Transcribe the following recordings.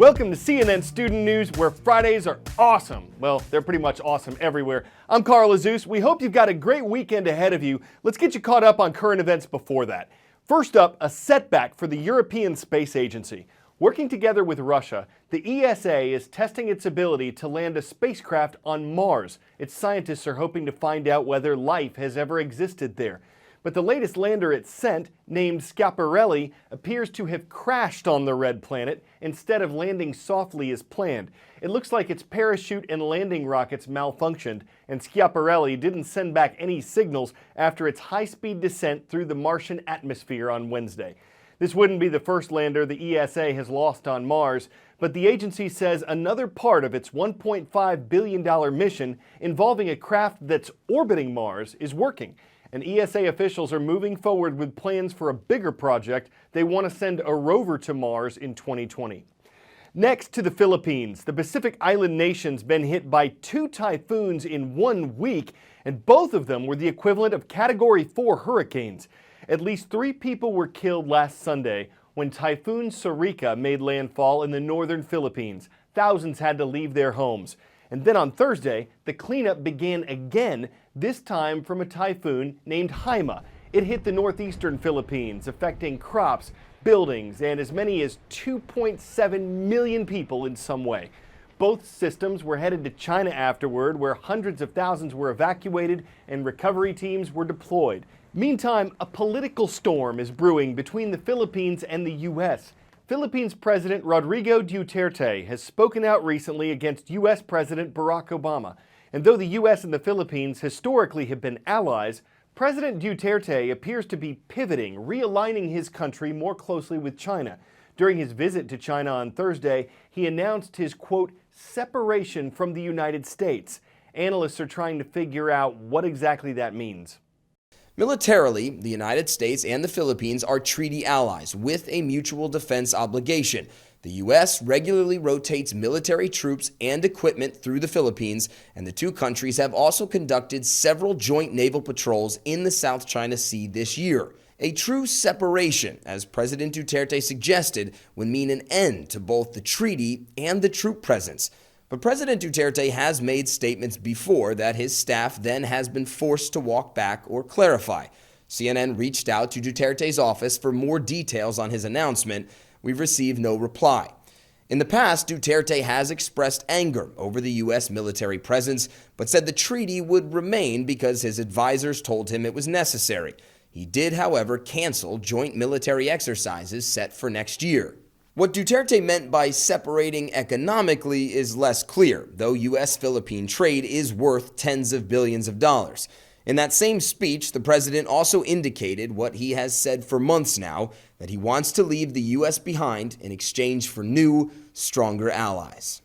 Welcome to CNN Student News, where Fridays are awesome. Well, they're pretty much awesome everywhere. I'm Carl Azus. We hope you've got a great weekend ahead of you. Let's get you caught up on current events before that. First up, a setback for the European Space Agency. Working together with Russia, the ESA is testing its ability to land a spacecraft on Mars. Its scientists are hoping to find out whether life has ever existed there. But the latest lander it sent, named Schiaparelli, appears to have crashed on the red planet instead of landing softly as planned. It looks like its parachute and landing rockets malfunctioned, and Schiaparelli didn't send back any signals after its high-speed descent through the Martian atmosphere on Wednesday. This wouldn't be the first lander the ESA has lost on Mars, but the agency says another part of its $1.5 billion mission involving a craft that's orbiting Mars is working. And ESA officials are moving forward with plans for a bigger project. They want to send a rover to Mars in 2020. Next to the Philippines, the Pacific Island nation's been hit by 2 typhoons in 1 week, and both of them were the equivalent of Category 4 hurricanes. At least 3 people were killed last Sunday when Typhoon Sarika made landfall in the northern Philippines. Thousands had to leave their homes. And then on Thursday, the cleanup began again, this time from a typhoon named Haima. It hit the northeastern Philippines, affecting crops, buildings, and as many as 2.7 million people in some way. Both systems were headed to China afterward, where hundreds of thousands were evacuated and recovery teams were deployed. Meantime, a political storm is brewing between the Philippines and the U.S. Philippines President Rodrigo Duterte has spoken out recently against U.S. President Barack Obama. And though the U.S. and the Philippines historically have been allies, President Duterte appears to be pivoting, realigning his country more closely with China. During his visit to China on Thursday, he announced his, quote, separation from the United States. Analysts are trying to figure out what exactly that means. Militarily, the United States and the Philippines are treaty allies with a mutual defense obligation. The U.S. regularly rotates military troops and equipment through the Philippines, and the two countries have also conducted several joint naval patrols in the South China Sea this year. A true separation, as President Duterte suggested, would mean an end to both the treaty and the troop presence. But President Duterte has made statements before that his staff then has been forced to walk back or clarify. CNN reached out to Duterte's office for more details on his announcement. We've received no reply. In the past, Duterte has expressed anger over the U.S. military presence, but said the treaty would remain because his advisors told him it was necessary. He did, however, cancel joint military exercises set for next year. What Duterte meant by separating economically is less clear, though U.S.-Philippine trade is worth tens of billions of dollars. In that same speech, the president also indicated what he has said for months now, that he wants to leave the U.S. behind in exchange for new, stronger allies.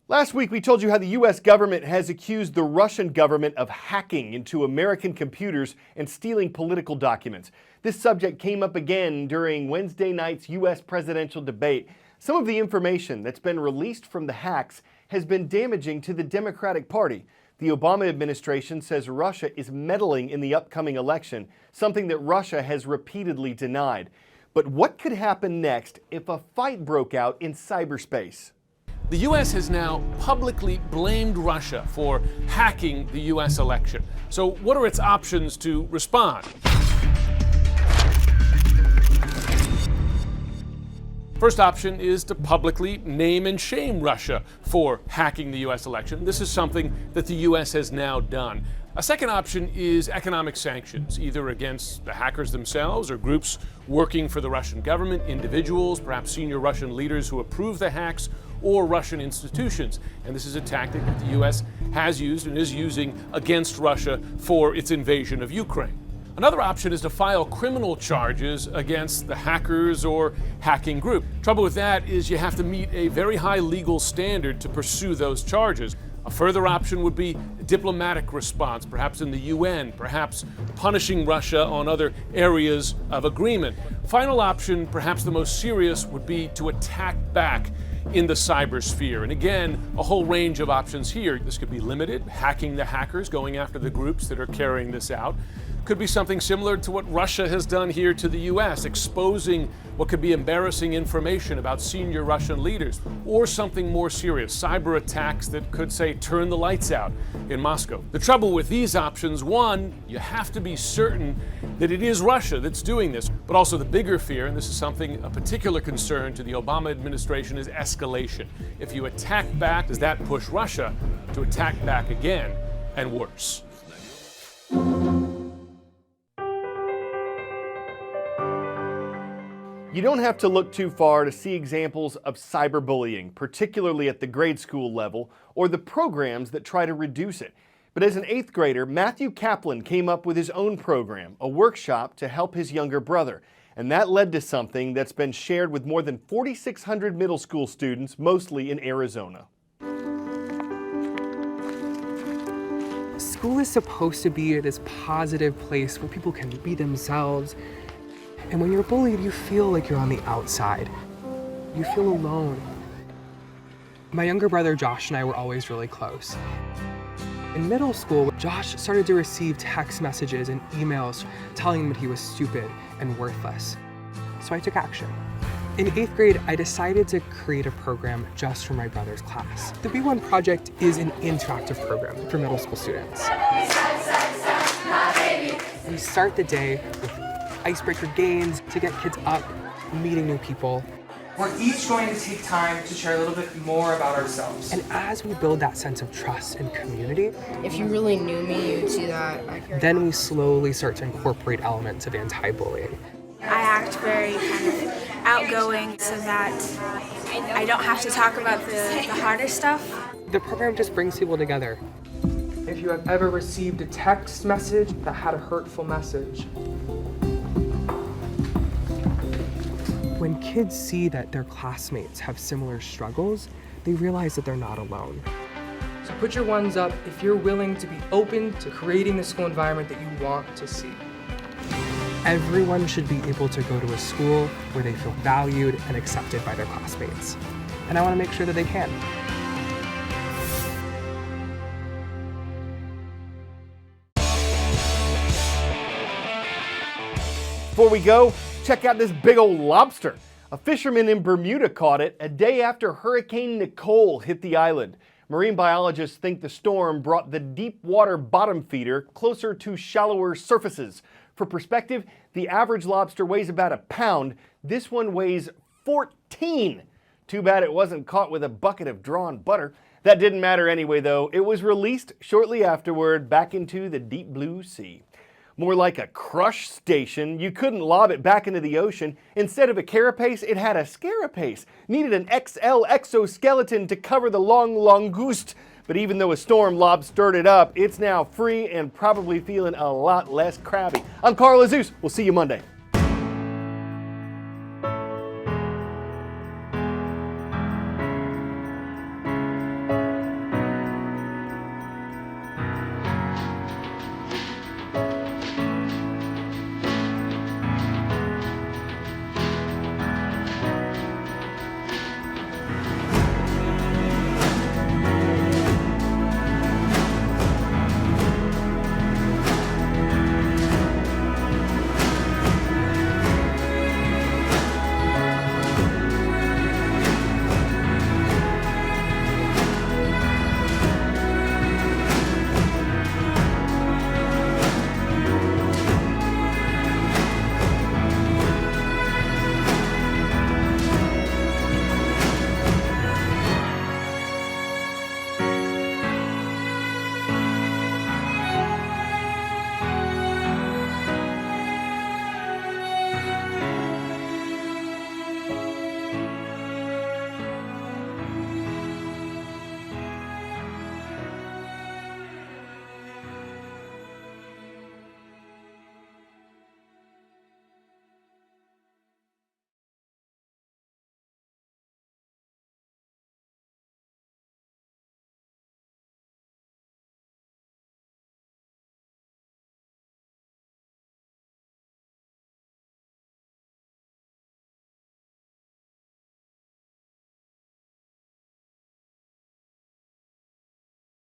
Last week, we told you how the U.S. government has accused the Russian government of hacking into American computers and stealing political documents. This subject came up again during Wednesday night's U.S. presidential debate. Some of the information that's been released from the hacks has been damaging to the Democratic Party. The Obama administration says Russia is meddling in the upcoming election, something that Russia has repeatedly denied. But what could happen next if a fight broke out in cyberspace? The U.S. has now publicly blamed Russia for hacking the U.S. election. So what are its options to respond? First option is to publicly name and shame Russia for hacking the U.S. election. This is something that the U.S. has now done. A second option is economic sanctions, either against the hackers themselves or groups working for the Russian government, individuals, perhaps senior Russian leaders who approve the hacks, or Russian institutions. And this is a tactic that the U.S. has used and is using against Russia for its invasion of Ukraine. Another option is to file criminal charges against the hackers or hacking group. Trouble with that is you have to meet a very high legal standard to pursue those charges. A further option would be a diplomatic response, perhaps in the UN, perhaps punishing Russia on other areas of agreement. Final option, perhaps the most serious, would be to attack back in the cybersphere. And again, a whole range of options here. This could be limited, hacking the hackers, going after the groups that are carrying this out. Could be something similar to what Russia has done here to the US, exposing what could be embarrassing information about senior Russian leaders. Or something more serious, cyber attacks that could, say, turn the lights out in Moscow. The trouble with these options, one, you have to be certain that it is Russia that's doing this. But also the bigger fear, and this is something, a particular concern to the Obama administration, is escalation. If you attack back, does that push Russia to attack back again and worse? You don't have to look too far to see examples of cyberbullying, particularly at the grade school level, or the programs that try to reduce it. But as an 8th grader, Matthew Kaplan came up with his own program, a workshop to help his younger brother. And that led to something that's been shared with more than 4,600 middle school students, mostly in Arizona. School is supposed to be this positive place where people can be themselves. And when you're bullied, you feel like you're on the outside. You feel alone. My younger brother Josh and I were always really close. In middle school, Josh started to receive text messages and emails telling him that he was stupid and worthless. So I took action. In 8th grade, I decided to create a program just for my brother's class. The B1 project is an interactive program for middle school students. We start the day with icebreaker games to get kids up, meeting new people. We're each going to take time to share a little bit more about ourselves. And as we build that sense of trust and community, if you really knew me, you'd see that. Then we slowly start to incorporate elements of anti-bullying. I act very kind of outgoing so that I don't have to talk about the harder stuff. The program just brings people together. If you have ever received a text message that had a hurtful message, when kids see that their classmates have similar struggles, they realize that they're not alone. So put your ones up if you're willing to be open to creating the school environment that you want to see. Everyone should be able to go to a school where they feel valued and accepted by their classmates. And I want to make sure that they can. Before we go, check out this big old lobster. A fisherman in Bermuda caught it a day after Hurricane Nicole hit the island. Marine biologists think the storm brought the deep water bottom feeder closer to shallower surfaces. For perspective, the average lobster weighs about a pound. This one weighs 14. Too bad it wasn't caught with a bucket of drawn butter. That didn't matter anyway, though. It was released shortly afterward back into the deep blue sea. More like a crush station. You couldn't lob it back into the ocean. Instead of a carapace, it had a scarapace. Needed an XL exoskeleton to cover the long langoust. But even though a storm lobstered it up, it's now free and probably feeling a lot less crabby. I'm Carl Azus. We'll see you Monday.